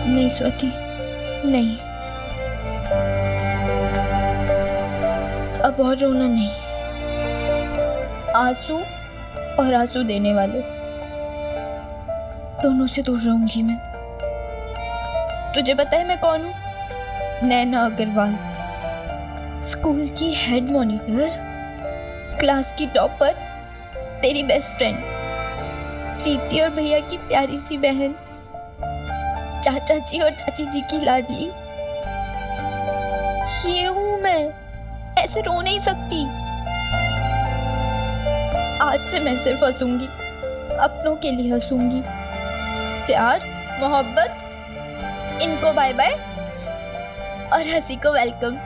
नहीं स्वाति, नहीं, अब और रोना नहीं। आंसू और आंसू देने वाले दोनों से दूर रहूंगी मैं। तुझे पता है मैं कौन हूँ? नैना अग्रवाल, स्कूल की हेड मॉनिटर, क्लास की टॉपर, तेरी बेस्ट फ्रेंड, प्रीति और भैया की प्यारी सी बहन, चाचा जी और चाची जी की लाडली। ये हूं मैं, ऐसे रो नहीं सकती। आज से मैं सिर्फ हंसूंगी, अपनों के लिए हंसूंगी। प्यार, मोहब्बत, इनको बाय बाय और हंसी को वेलकम।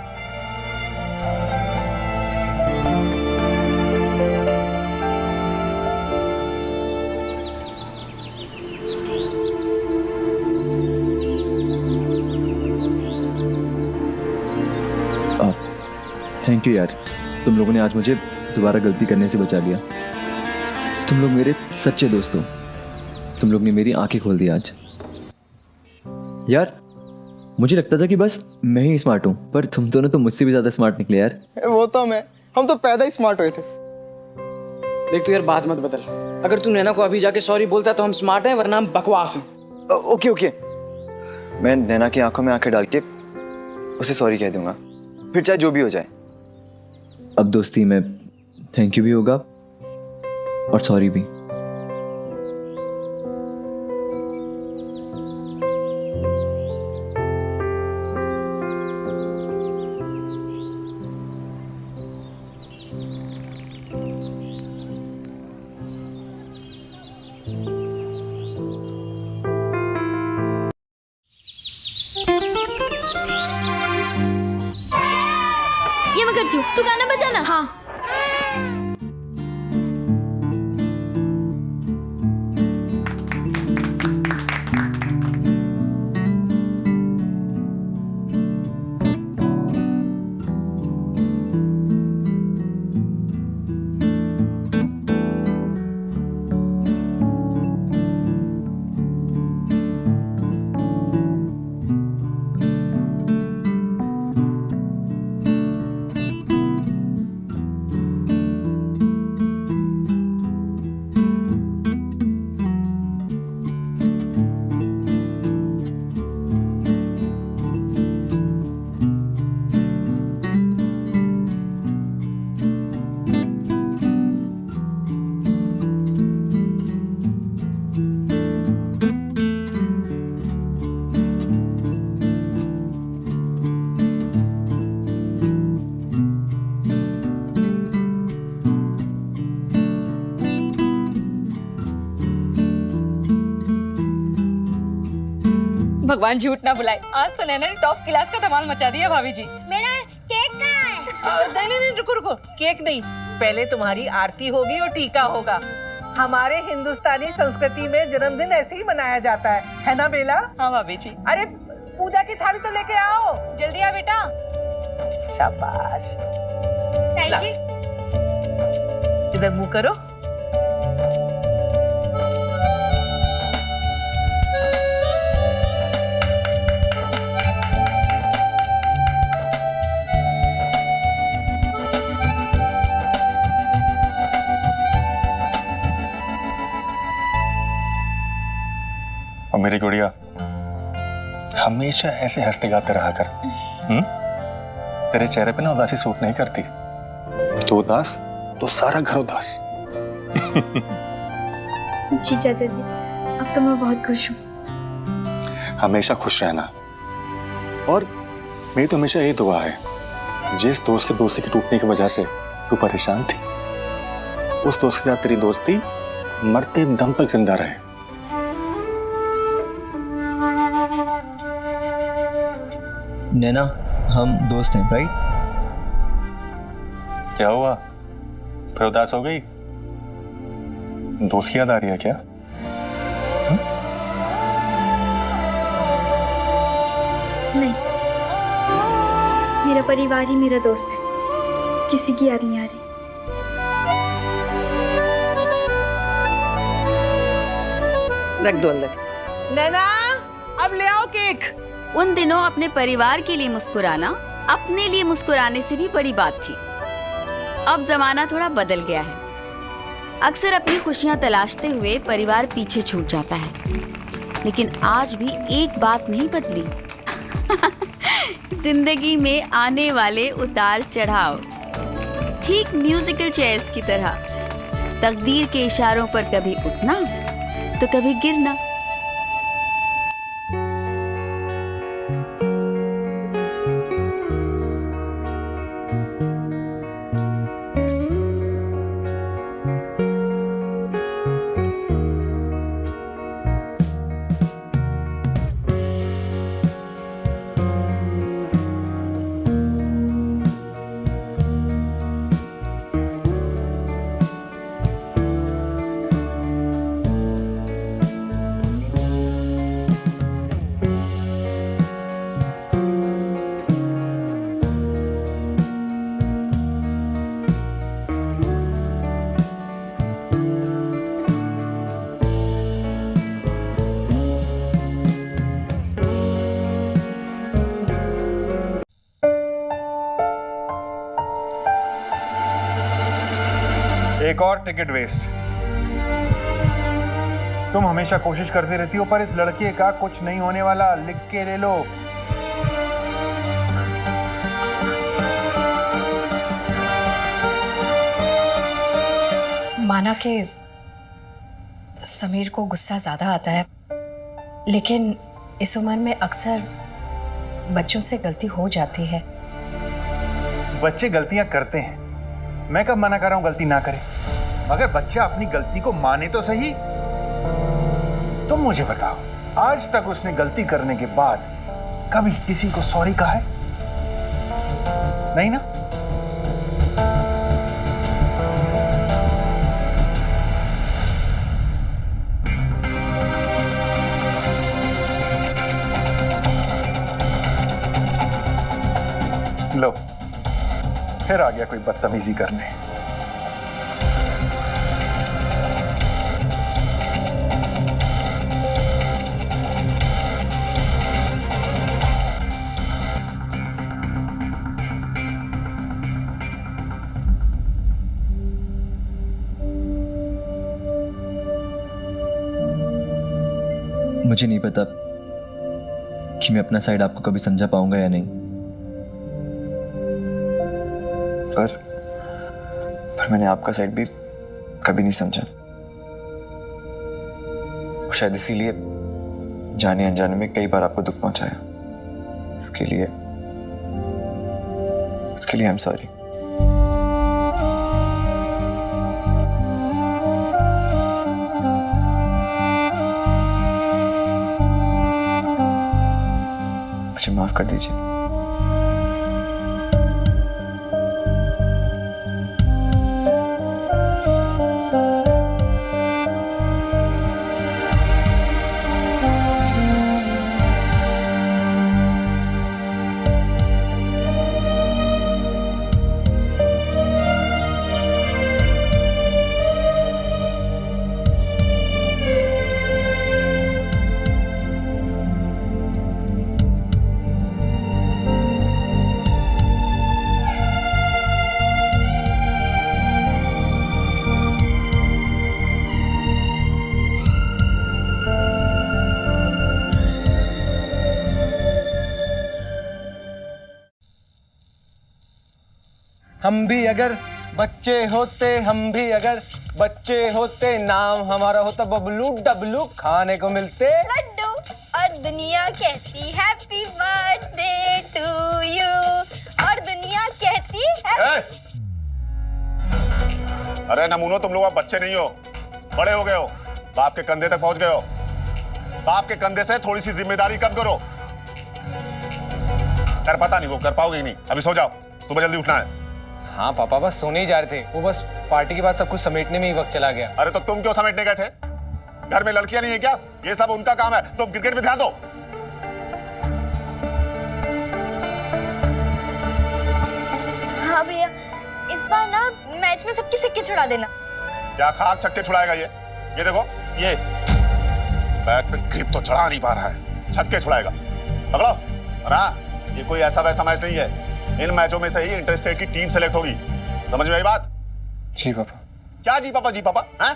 थैंक यू यार, तुम लोगों ने आज मुझे दोबारा गलती करने से बचा लिया। तुम लोग मेरे सच्चे दोस्त हो। तुम लोग ने मेरी आंखें खोल दी आज। यार मुझे लगता था कि बस मैं ही स्मार्ट हूँ, पर तुम दोनों तो मुझसे भी ज्यादा स्मार्ट निकले यार। वो तो हम तो पैदा ही स्मार्ट हुए थे। देख तू यार बात मत बदल। अगर तू नैना को अभी जाके सॉरी बोलता तो हम स्मार्ट हैं, वरना हम बकवास हैं। ओके, मैं नैना की आंखों में आंखें डाल के उसे सॉरी कह दूंगा, फिर चाहे जो भी हो जाए। अब दोस्ती में थैंक यू भी होगा और सॉरी भी। ये मैं करती हूँ, तू गाना बजाना। हाँ। भगवान झूठ ना बुलाए, आज तो नैना ने टॉप क्लास का धमाल मचा दिया भाभी जी। मेरा केक कहाँ है? नहीं, रुको, केक नहीं, पहले तुम्हारी आरती होगी और टीका होगा। हमारे हिंदुस्तानी संस्कृति में जन्मदिन ऐसे ही मनाया जाता है ना बेला? हाँ भाभी जी। अरे पूजा की थाली तो लेके आओ, जल्दी आ बेटा। शाबाश। ताई जी। इधर मुंह करो। और मेरी गुड़िया हमेशा ऐसे हंसते गाते रहा कर। तेरे चेहरे पे ना उदासी सूट नहीं करती। तो उदास तो सारा घर उदास। जी चाचा जी, अब तो मैं बहुत खुश हूँ। हमेशा खुश रहना। और मेरी तो हमेशा यही दुआ है, जिस दोस्त के दोस्ती के टूटने की वजह से तू परेशान थी, उस दोस्त के साथ तेरी दोस्ती मरते दम तक जिंदा रहे। नैना, हम दोस्त हैं, राइट? क्या हुआ, फिर उदास हो गई? दोस्त की याद आ रही है क्या? नहीं, मेरा परिवार ही मेरा दोस्त है, किसी की याद नहीं आ रही। रख दो अंदर। नैना अब ले आओ केक। उन दिनों अपने परिवार के लिए मुस्कुराना अपने लिए मुस्कुराने से भी बड़ी बात थी। अब जमाना थोड़ा बदल गया है। अक्सर अपनी खुशियां तलाशते हुए परिवार पीछे छूट जाता है, लेकिन आज भी एक बात नहीं बदली। जिंदगी में आने वाले उतार चढ़ाव ठीक म्यूजिकल चेयर्स की तरह, तकदीर के इशारों पर कभी उठना तो कभी गिरना। एक और टिकट वेस्ट। तुम हमेशा कोशिश करती रहती हो, पर इस लड़के का कुछ नहीं होने वाला। लिख के ले लो। माना कि समीर को गुस्सा ज्यादा आता है, लेकिन इस उम्र में अक्सर बच्चों से गलती हो जाती है। बच्चे गलतियां करते हैं, मैं कब मना कर रहा हूं गलती ना करे, मगर बच्चा अपनी गलती को माने तो सही। तुम मुझे बताओ, आज तक उसने गलती करने के बाद कभी किसी को सॉरी कहा है? नहीं ना? लो, फिर आ गया कोई बदतमीजी करने। मुझे नहीं पता कि मैं अपना साइड आपको कभी समझा पाऊंगा या नहीं, पर मैंने आपका साइड भी कभी नहीं समझा। शायद इसीलिए जाने अनजाने में कई बार आपको दुख पहुंचाया। इसके लिए आई एम सॉरी। मुझे माफ कर दीजिए। हम भी अगर बच्चे होते, नाम हमारा होता बबलू डबलू, खाने को मिलते लड्डू, और दुनिया कहती हैप्पी बर्थडे टू यू, और दुनिया कहती अरे नमूनो, तुम लोग अब बच्चे नहीं हो, बड़े हो गए हो, बाप के कंधे तक पहुंच गए हो। बाप के कंधे से थोड़ी सी जिम्मेदारी कम करो। कर पता नहीं वो कर पाओगे ही नहीं। अभी सो जाओ, सुबह जल्दी उठना है। हाँ पापा, बस सोने ही जा रहे थे, वो बस पार्टी के बाद सब कुछ समेटने में ही वक्त चला गया। अरे तो तुम क्यों समेटने गए थे? घर में लड़कियां नहीं है क्या? ये सब उनका काम है, तुम क्रिकेट में ध्यान दो। हाँ भैया, इस बार ना मैच में सबके छक्के छुड़ा देना। क्या खाक छक्के छुड़ाएगा ये देखो, ये बैट पे ग्रिप तो चढ़ा नहीं पा रहा है। छक्के छुड़ाएगा। पकड़ो। और हाँ, ये कोई ऐसा वैसा मैच नहीं है, इन मैचों में से ही इंटर स्टेट की टीम सेलेक्ट होगी। समझ में आई बात? जी पापा। क्या जी पापा, जी पापा? हैं?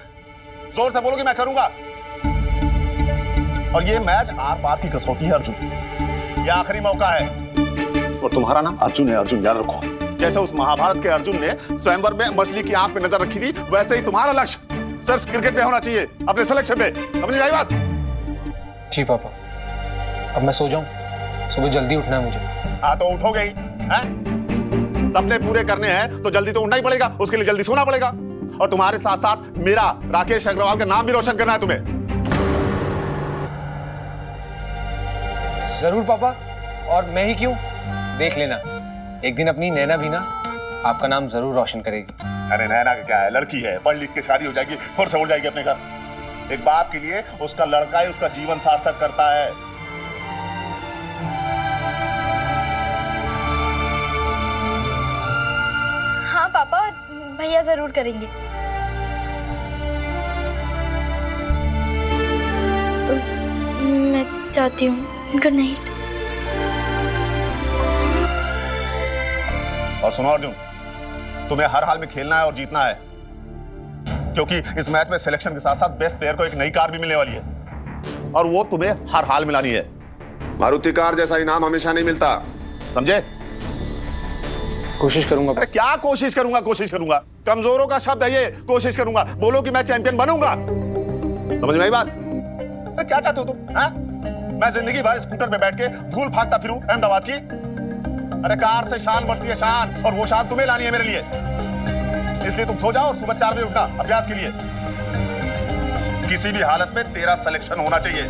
जोर से बोलोगे मैं करूंगा। और ये मैच आर पार की कसौटी है अर्जुन, ये आखिरी मौका है। और तुम्हारा नाम अर्जुन है, अर्जुन याद रखो। जैसे उस महाभारत के अर्जुन ने स्वयंवर में मछली की आंख पे नजर रखी थी, वैसे ही तुम्हारा लक्ष्य सिर्फ क्रिकेट पे होना चाहिए, अपने सिलेक्शन पे। समझ में आई बात? जी पापा। अब मैं सो जाऊं, सुबह जल्दी उठना है मुझे। हाँ तो उठोगे ही, हैं? सपने पूरे करने हैं तो जल्दी तो उठना ही पड़ेगा, उसके लिए जल्दी सोना पड़ेगा। और तुम्हारे साथ साथ मेरा, राकेश अग्रवाल का नाम भी रोशन करना है तुम्हें। जरूर पापा, और मैं ही क्यों, देख लेना एक दिन अपनी नैना भी ना आपका नाम जरूर रोशन करेगी। अरे नैना का क्या है, लड़की है, पढ़ लिख के शादी हो जाएगी, फिर से उड़ जाएगी अपने घर। एक बाप के लिए उसका लड़का ही उसका जीवन सार्थक करता है। हाँ पापा, भैया जरूर करेंगे। मैं चाहती हूँ। Good night. और सुनो अर्जुन, तुम्हें हर हाल में खेलना है और जीतना है, क्योंकि इस मैच में सिलेक्शन के साथ साथ बेस्ट प्लेयर को एक नई कार भी मिलने वाली है, और वो तुम्हें हर हाल में लानी है। मारुति कार जैसा इनाम हमेशा नहीं मिलता, समझे? कोशिश करूंगा। अरे क्या कोशिश करूंगा, कोशिश करूंगा? कमजोरों का शब्द है ये, कोशिश करूंगा। बोलो कि मैं चैंपियन बनूंगा। समझ में आई बात? अरे क्या चाहते हो तुम? हाँ? मैं जिंदगी भर स्कूटर पे बैठ के धूल भागता फिरूं अहमदाबाद की? अरे कार से शान बढ़ती है शान, और वो शान तुम्हें लानी है मेरे लिए। इसलिए तुम सो जाओ और सुबह 4 बजे उठना अभ्यास के लिए। किसी भी हालत में तेरा सिलेक्शन होना चाहिए।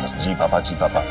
बस जी पापा, जी पापा।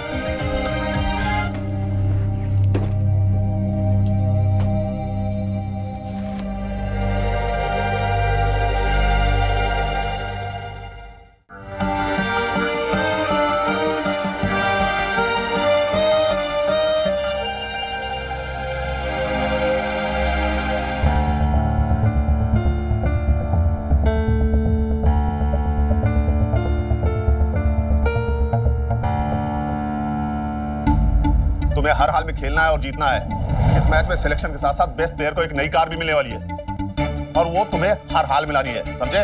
तुम्हें हर हाल में खेलना है और जीतना है। इस मैच में सिलेक्शन के साथ साथ बेस्ट प्लेयर को एक नई कार भी मिलने वाली है, और वो तुम्हें हर हाल में लानी है, समझे?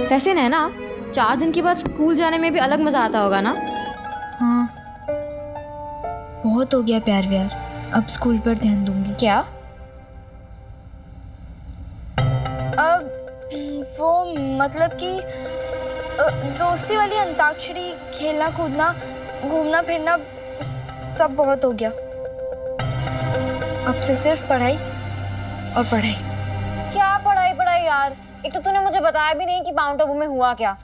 वैसे नैना, 4 दिन के बाद स्कूल जाने में भी अलग मजा आता होगा ना? हाँ, बहुत हो गया प्यार व्यार, अब स्कूल पर ध्यान दूंगी। क्या? अब वो मतलब कि दोस्ती वाली अंताक्षरी, खेलना कूदना, घूमना फिरना सब बहुत हो गया। अब से सिर्फ पढ़ाई और पढ़ाई। क्या पढ़ाई पढ़ाई यार, एक तो तूने मुझे बताया भी नहीं कि माउंट आबू में हुआ क्या।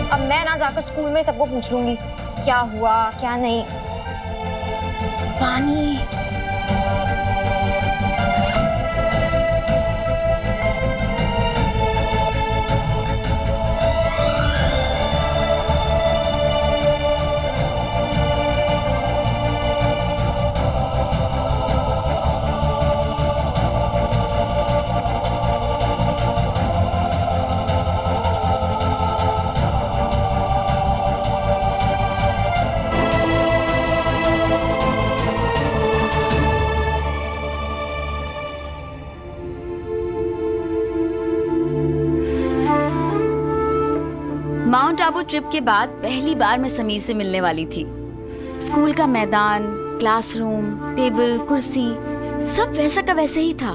अब मैं ना जाकर स्कूल में सबको पूछ लूंगी क्या हुआ क्या नहीं। पानी। माउंट आबू ट्रिप के बाद पहली बार मैं समीर से मिलने वाली थी। स्कूल का मैदान, क्लासरूम, टेबल, कुर्सी सब वैसा का वैसे ही था।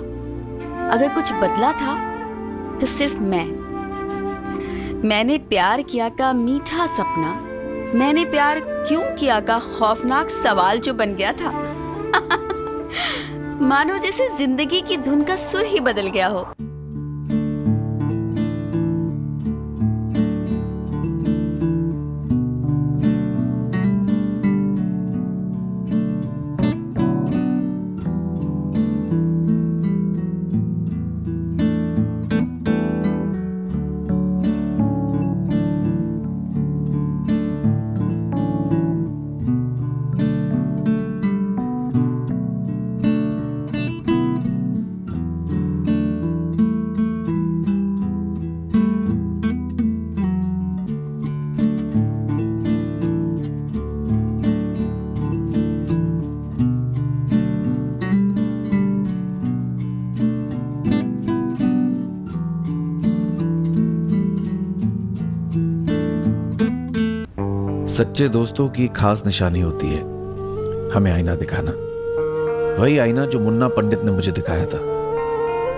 अगर कुछ बदला था तो सिर्फ मैंने प्यार किया का मीठा सपना, मैंने प्यार क्यों किया का खौफनाक सवाल जो बन गया था। मानो जैसे जिंदगी की धुन का सुर ही बदल गया हो। सच्चे दोस्तों की खास निशानी होती है हमें आईना दिखाना। वही आईना जो मुन्ना पंडित ने मुझे दिखाया था।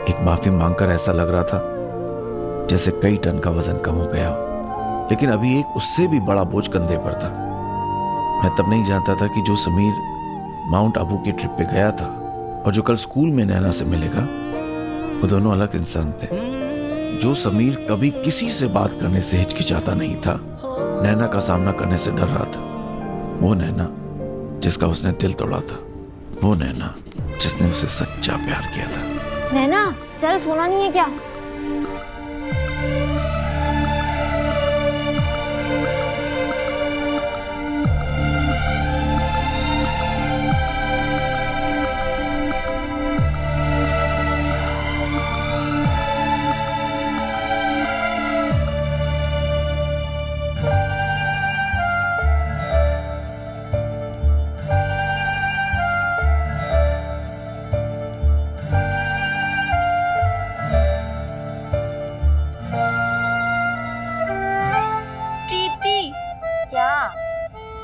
एक माफी मांगकर ऐसा लग रहा था जैसे कई टन का वजन कम हो गया हो, लेकिन अभी एक उससे भी बड़ा बोझ कंधे पर था। मैं तब नहीं जानता था कि जो समीर माउंट आबू की ट्रिप पे गया था और जो कल स्कूल में नैना से मिलेगा, वो दोनों अलग इंसान थे। जो समीर कभी किसी से बात करने से हिचकिचाता नहीं था, नैना का सामना करने से डर रहा था, वो नैना जिसका उसने दिल तोड़ा था, वो नैना जिसने उसे सच्चा प्यार किया था। नैना चल, सोना नहीं है क्या?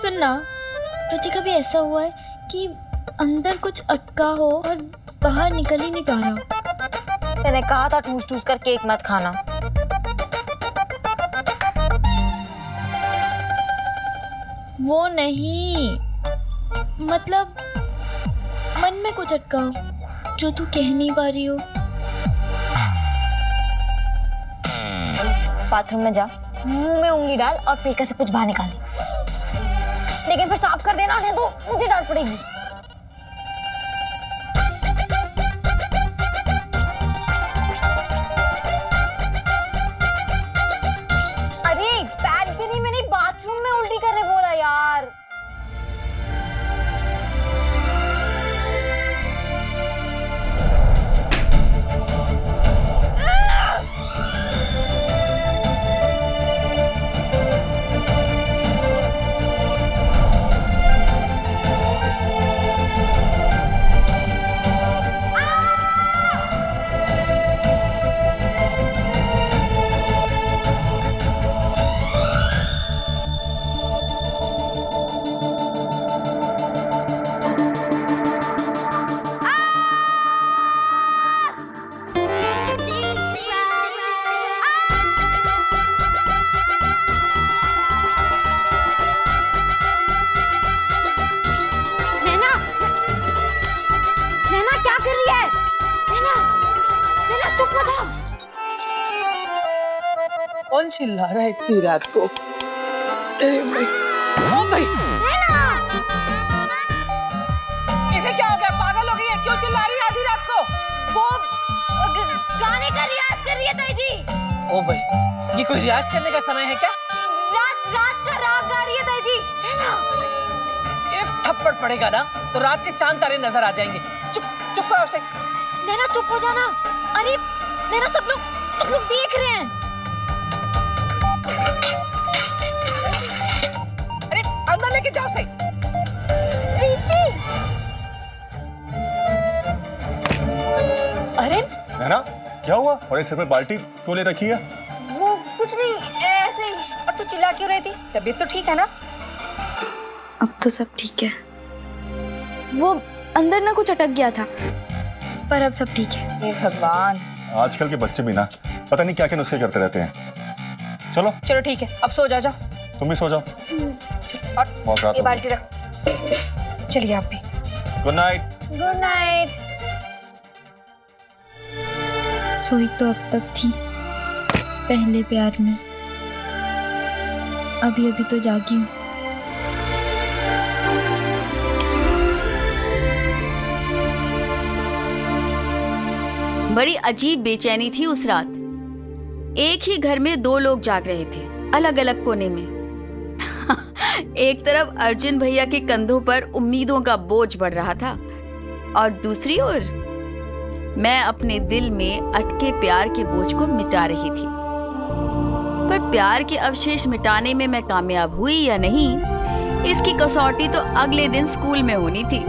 सुनना, तुझे कभी ऐसा हुआ है कि अंदर कुछ अटका हो और बाहर निकल ही नहीं पा रहा हो? मैंने कहा था ठूस ठूस कर केक मत खाना। वो नहीं, मतलब मन में कुछ अटका हो जो तू कह नहीं पा रही हो। बाथरूम में जा, मुंह में उंगली डाल और पेट से कुछ बाहर निकाल, लेकिन फिर साफ कर देना, नहीं तो मुझे डांट पड़ेगी। अरे बैग से नहीं, मैंने बाथरूम में उल्टी करने बोला यार। कौन चिल्ला रहा है इतनी रात को? अरे भाई, ओ भाई, इसे क्या हो गया? पागल हो गई है? क्यों चिल्ला रही है आधी रात को? वो गाने का रियाज कर रही है ताई जी। ओ भाई, ये कोई रियाज करने का समय है क्या? रात का राग गा रही है ताई जी, है ना? एक थप्पड़ पड़ेगा ना तो रात के चांद तारे नजर आ जाएंगे। चुप चुप करो उसे। नैना चुप हो जाना। अरे नैना, सब लोग देख रहे हैं। अरे अंदर लेके जाओ से। प्रीति, अरे नैना, क्या हुआ? और इस सिर पे बाल्टी क्यों ले रखी है? वो कुछ नहीं, ऐसे ही। और तू चिल्ला क्यों रही थी? तबीयत तो ठीक है ना? अब तो सब ठीक है। वो अंदर ना कुछ अटक गया था, पर अब सब ठीक है। हे भगवान, आजकल के बच्चे भी ना पता नहीं क्या क्या नुस्खे करते रहते हैं। चलो चलो ठीक है, अब सो जाओ। तुम भी सो जाओ। और बहुत रात ये हो बाल्टी रख। चलिए आप भी। Good night. Good night. सोई तो अब तक थी, पहले प्यार में। अभी तो जागी हूँ। बड़ी अजीब बेचैनी थी उस रात। एक ही घर में दो लोग जाग रहे थे, अलग अलग कोने में। एक तरफ अर्जुन भैया के कंधों पर उम्मीदों का बोझ बढ़ रहा था और दूसरी ओर मैं अपने दिल में अटके प्यार के बोझ को मिटा रही थी। पर प्यार के अवशेष मिटाने में मैं कामयाब हुई या नहीं, इसकी कसौटी तो अगले दिन स्कूल में होनी थी।